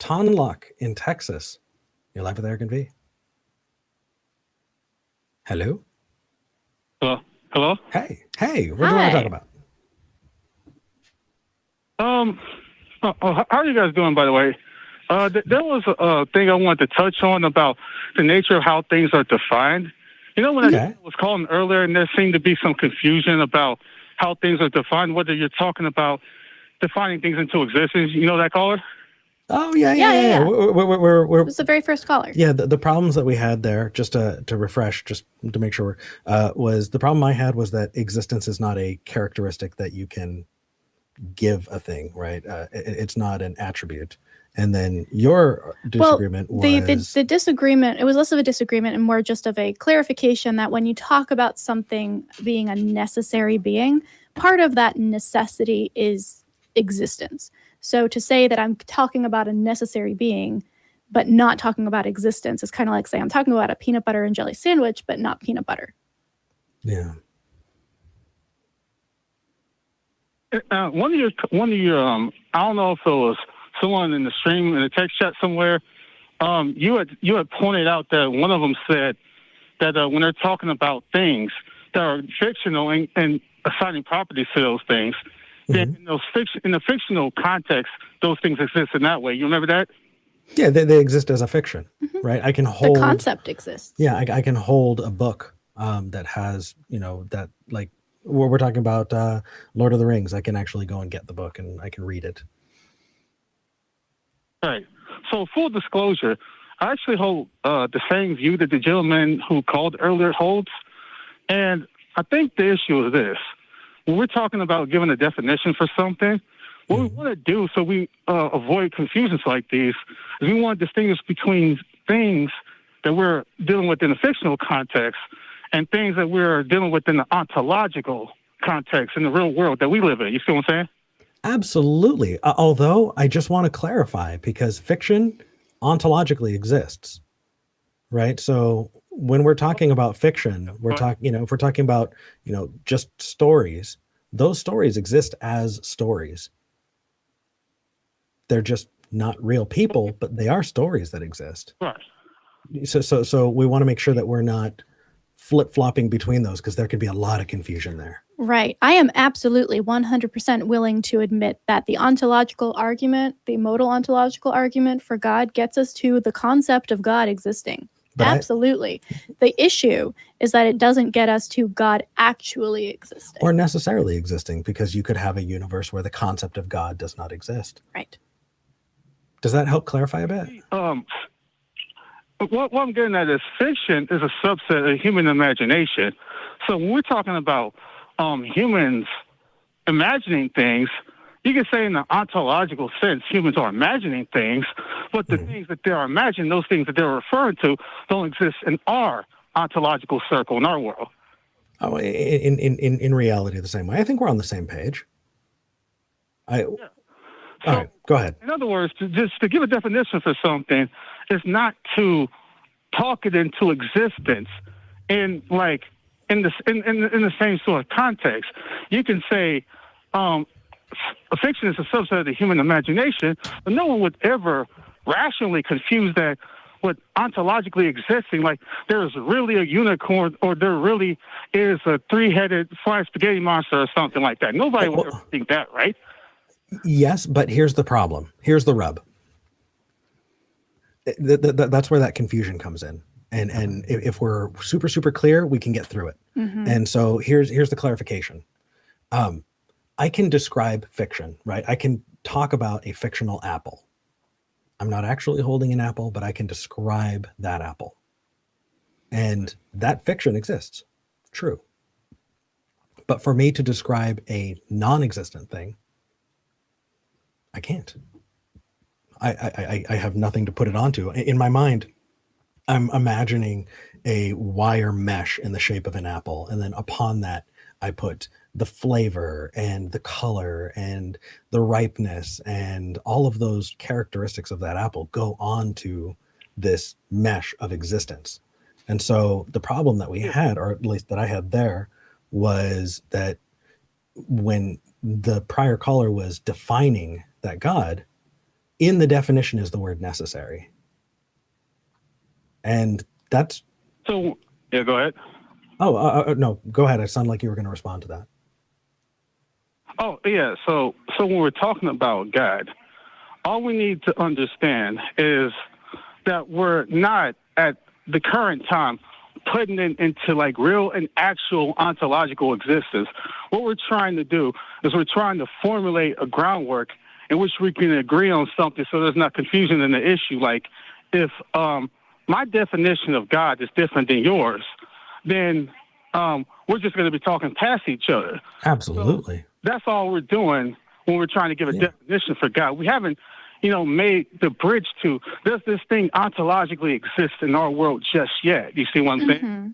Tonluck in Texas. You're live with Eric and V. Hello? Hello? Hello? Hey, what do you want to talk about? How are you guys doing, by the way? There was a thing I wanted to touch on about the nature of how things are defined. You know, when I was calling earlier, and there seemed to be some confusion about how things are defined, whether you're talking about defining things into existence. You know that caller? Oh, yeah. Yeah. We're It was the very first caller. Yeah, the problems that we had there, just to refresh, just to make sure, was the problem I had was that existence is not a characteristic that you can give a thing, right? It's not an attribute. And then your disagreement was... The disagreement, it was less of a disagreement and more just of a clarification that when you talk about something being a necessary being, part of that necessity is existence. So to say that I'm talking about a necessary being, but not talking about existence is kind of like saying I'm talking about a peanut butter and jelly sandwich, but not peanut butter. Yeah. One of your, I don't know if it was someone in the stream in the text chat somewhere. You had pointed out that one of them said that when they're talking about things that are fictional and assigning properties to those things, then in the fictional context, those things exist in that way. You remember that? Yeah, they exist as a fiction, right? I can hold... The concept exists. Yeah, I can hold a book that has, that, like, we're talking about Lord of the Rings. I can actually go and get the book and I can read it. Right. So full disclosure, I actually hold the same view that the gentleman who called earlier holds. And I think the issue is this. When we're talking about giving a definition for something, what we want to do so we avoid confusions like these is we want to distinguish between things that we're dealing with in a fictional context and things that we're dealing with in the ontological context in the real world that we live in. You see what I'm saying? Absolutely. Although I just want to clarify, because fiction ontologically exists, right? So when we're talking about fiction, we're talking, if we're talking about, just stories, those stories exist as stories. They're just not real people, but they are stories that exist. Right. So we want to make sure that we're not flip-flopping between those, because there could be a lot of confusion there. Right. I am absolutely 100% willing to admit that the ontological argument, the modal ontological argument for God gets us to the concept of God existing. But absolutely. The issue is that it doesn't get us to God actually existing. Or necessarily existing, because you could have a universe where the concept of God does not exist. Right. Does that help clarify a bit? What I'm getting at is fiction is a subset of human imagination. So when we're talking about humans imagining things, you can say in the ontological sense, humans are imagining things, but the things that they're imagining, those things that they're referring to, don't exist in our ontological circle, in our world. Oh, in reality, the same way. I think we're on the same page. All right, go ahead. In other words, just to give a definition for something is not to talk it into existence in the same sort of context. You can say fiction is a subset of the human imagination, but no one would ever rationally confuse that with ontologically existing, like there's really a unicorn or there really is a three-headed fried spaghetti monster or something like that. Nobody would ever think that, right? Yes, but here's the problem. Here's the rub. That's where that confusion comes in. And if we're super, super clear, we can get through it. And so here's the clarification. I can describe fiction, right? I can talk about a fictional apple. I'm not actually holding an apple, but I can describe that apple. And that fiction exists. True. But for me to describe a non-existent thing, I can't. I have nothing to put it onto. In my mind, I'm imagining a wire mesh in the shape of an apple. And then upon that, I put the flavor and the color and the ripeness and all of those characteristics of that apple go on to this mesh of existence. And so the problem that we had, or at least that I had there, was that when the prior caller was defining that God, in the definition is the word necessary. And that's... So, yeah, go ahead. No, go ahead. It sounded like you were going to respond to that. Oh, yeah. So when we're talking about God, all we need to understand is that we're not at the current time putting it into like real and actual ontological existence. What we're trying to do is we're trying to formulate a groundwork in which we can agree on something so there's not confusion in the issue. Like if my definition of God is different than yours, then we're just going to be talking past each other. Absolutely. So that's all we're doing when we're trying to give a definition for God. We haven't, made the bridge to, does this thing ontologically exist in our world just yet? You see what I'm saying?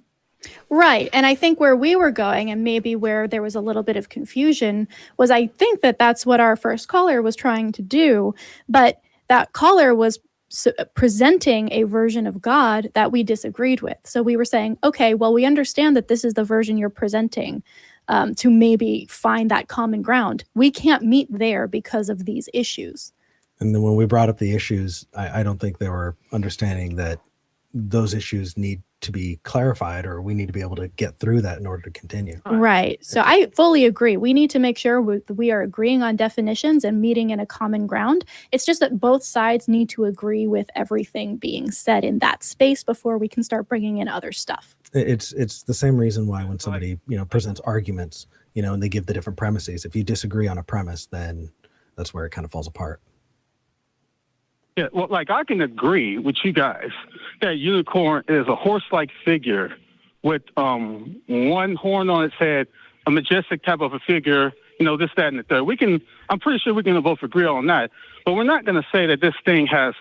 Right. And I think where we were going, and maybe where there was a little bit of confusion, was I think that that's what our first caller was trying to do. But that caller was presenting a version of God that we disagreed with. So we were saying, okay, well, we understand that this is the version you're presenting to maybe find that common ground. We can't meet there because of these issues. And then when we brought up the issues, I don't think they were understanding that those issues need to be clarified, or we need to be able to get through that in order to continue. Right. So I fully agree. We need to make sure we are agreeing on definitions and meeting in a common ground. It's just that both sides need to agree with everything being said in that space before we can start bringing in other stuff. It's the same reason why when somebody, presents arguments, and they give the different premises, if you disagree on a premise, then that's where it kind of falls apart. Yeah, well, like I can agree with you guys that unicorn is a horse-like figure with one horn on its head, a majestic type of a figure, this, that, and the third. I'm pretty sure we can both agree on that. But we're not going to say that this thing has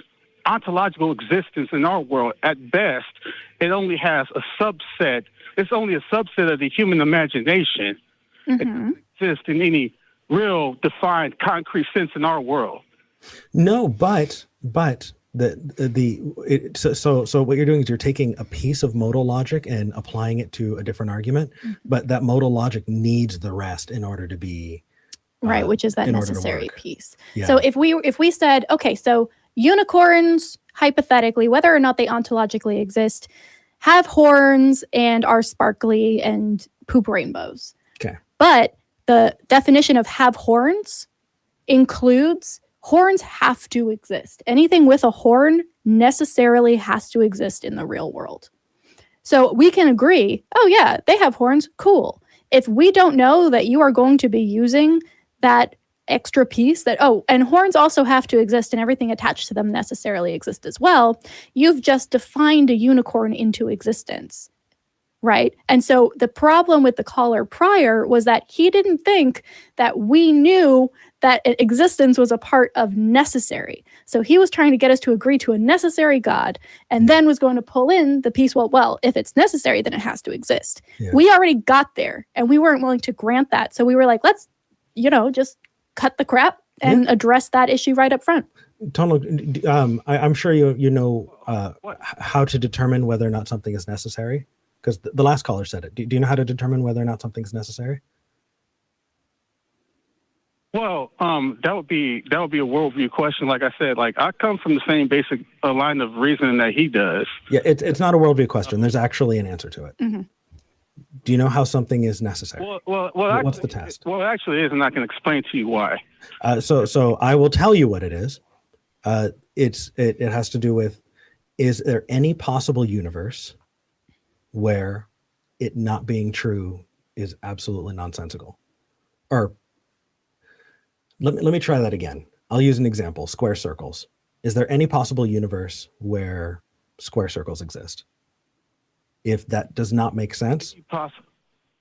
ontological existence in our world. At best, it only has a subset. It's only a subset of the human imagination. It doesn't exist in any real defined, concrete sense in our world. No, but so what you're doing is you're taking a piece of modal logic and applying it to a different argument, but that modal logic needs the rest in order to be right, which is that necessary piece. Yeah. So if we said, okay, so unicorns, hypothetically, whether or not they ontologically exist, have horns and are sparkly and poop rainbows. Okay. But the definition of have horns includes horns have to exist. Anything with a horn necessarily has to exist in the real world. So we can agree, oh yeah, they have horns, cool. If we don't know that you are going to be using that extra piece and horns also have to exist and everything attached to them necessarily exist as well, you've just defined a unicorn into existence. Right. And so the problem with the caller prior was that he didn't think that we knew that existence was a part of necessary. So he was trying to get us to agree to a necessary God and then was going to pull in the piece, well, if it's necessary, then it has to exist. Yeah. We already got there and we weren't willing to grant that. So we were like, let's, just cut the crap and address that issue right up front. Tonal, I'm sure you know how to determine whether or not something is necessary. Because the last caller said it. Do you know how to determine whether or not something's necessary? Well, that would be a worldview question. Like I said, I come from the same basic line of reasoning that he does. Yeah, it's not a worldview question. There's actually an answer to it. Mm-hmm. Do you know how something is necessary? Well, what's the test? Well, it actually is, and I can explain to you why. So I will tell you what it is. It has to do with, is there any possible universe where it not being true is absolutely nonsensical? Or let me try that again. I'll use an example, square circles. Is there any possible universe where square circles exist? If that does not make sense,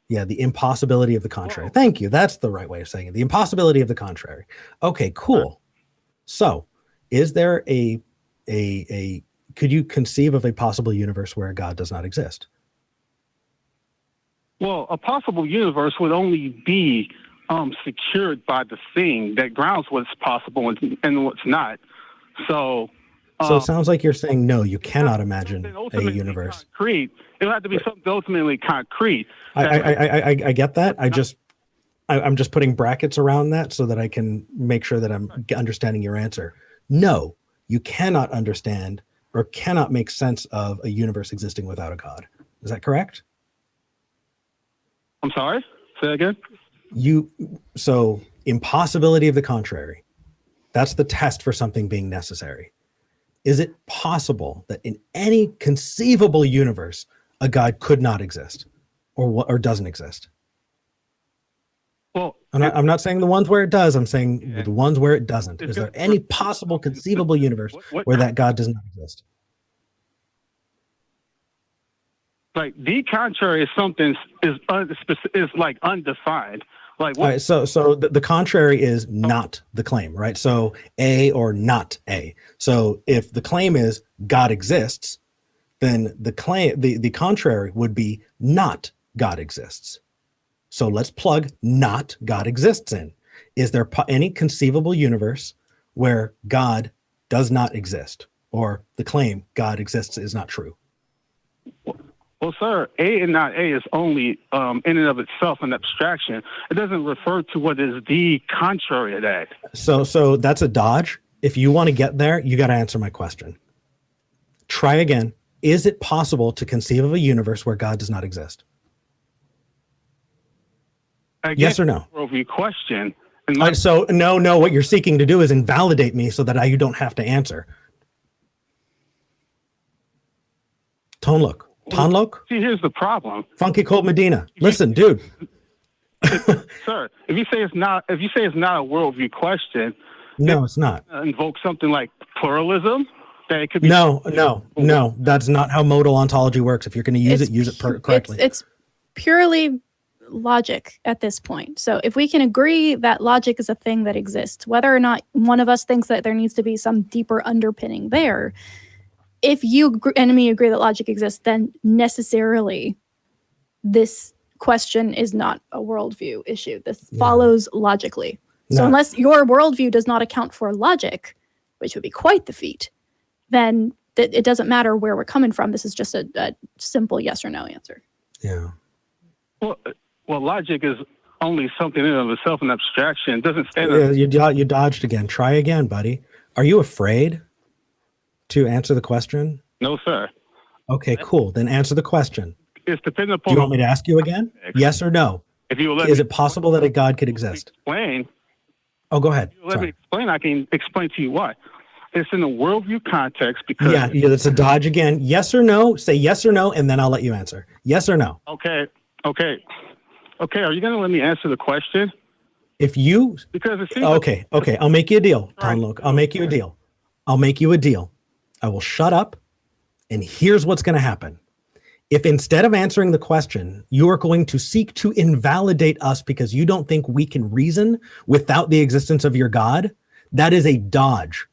yeah, the impossibility of the contrary. Whoa. Thank you. That's the right way of saying it. The impossibility of the contrary. Okay, cool. So is there could you conceive of a possible universe where God does not exist? Well, a possible universe would only be secured by the thing that grounds what's possible and what's not. So it sounds like you're saying, no, you cannot imagine a universe. Concrete. It'll have to be something ultimately concrete. I get that. I'm just putting brackets around that so that I can make sure that I'm understanding your answer. no, you cannot understand or cannot make sense of a universe existing without a God. Is that correct? I'm sorry? Say that again? So impossibility of the contrary. That's the test for something being necessary. Is it possible that in any conceivable universe, a God could not exist or doesn't exist? Well, I'm not saying the ones where it does. I'm saying the ones where it doesn't. Is there any possible conceivable universe where that God does not exist? Like the contrary is something is like undefined. Like what? All right, so the contrary is not the claim, right? So A or not A. So if the claim is God exists, then the contrary would be not God exists. So let's plug not God exists in. Is there any conceivable universe where God does not exist, or the claim God exists is not true? Well, sir, A and not A is only in and of itself an abstraction. It doesn't refer to what is the contrary of that. So that's a dodge. If you want to get there, you got to answer my question. Try again. Is it possible to conceive of a universe where God does not exist? Again, yes or no? Worldview question. So no. What you're seeking to do is invalidate me so that you don't have to answer. Tonlook. See, here's the problem. Funky Cold Medina. Listen, dude. Sir, if you say it's not a worldview question, no, it's not. Invoke something like pluralism. That it could be. No. That's not how modal ontology works. If you're going to use it correctly. It's purely logic at this point. So if we can agree that logic is a thing that exists, whether or not one of us thinks that there needs to be some deeper underpinning there, if you and me agree that logic exists, then necessarily this question is not a worldview issue. This follows logically. So unless your worldview does not account for logic, which would be quite the feat, then it doesn't matter where we're coming from. This is just a simple yes or no answer. Yeah. Well, logic is only something in and of itself, an abstraction. It doesn't stand. You dodged again. Try again, buddy. Are you afraid to answer the question? No, sir. Okay, cool. Then answer the question. It's dependent upon. Do you want me to ask you again? Yes or no? If you will let Is it possible that a God could exist? Explain. Oh, go ahead. Let me explain. I can explain to you why. It's in a worldview context because. Yeah, that's a dodge again. Yes or no? Say yes or no, and then I'll let you answer. Yes or no? Okay. Are you going to let me answer the question? If you. Because it seems. Okay. I'll make you a deal, Tom. Look, I'll make you a deal. I will shut up, and here's what's going to happen. If instead of answering the question, you are going to seek to invalidate us because you don't think we can reason without the existence of your God, that is a dodge.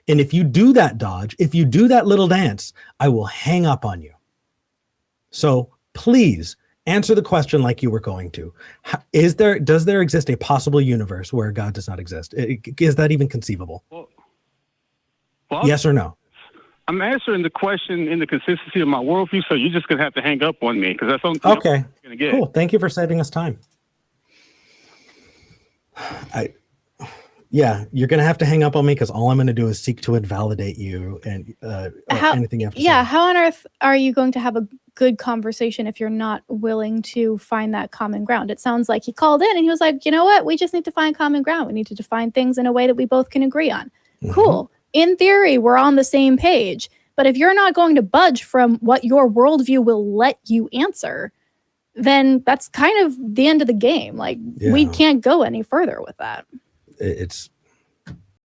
And if you do that dodge, if you do that little dance, I will hang up on you. So please answer the question like you were going to. Does there exist a possible universe where God does not exist? Is that even conceivable? Well, yes or no? I'm answering the question in the consistency of my worldview, so you're just going to have to hang up on me because that's something okay. I'm going to get. Cool. Thank you for saving us time. You're going to have to hang up on me because all I'm going to do is seek to invalidate you and anything you have to say. Yeah, how on earth are you going to have a good conversation if you're not willing to find that common ground? It sounds like he called in and he was like, you know what? We just need to find common ground. We need to define things in a way that we both can agree on. Mm-hmm. Cool. In theory, we're on the same page. But if you're not going to budge from what your worldview will let you answer, then that's kind of the end of the game. Like, we can't go any further with that. It's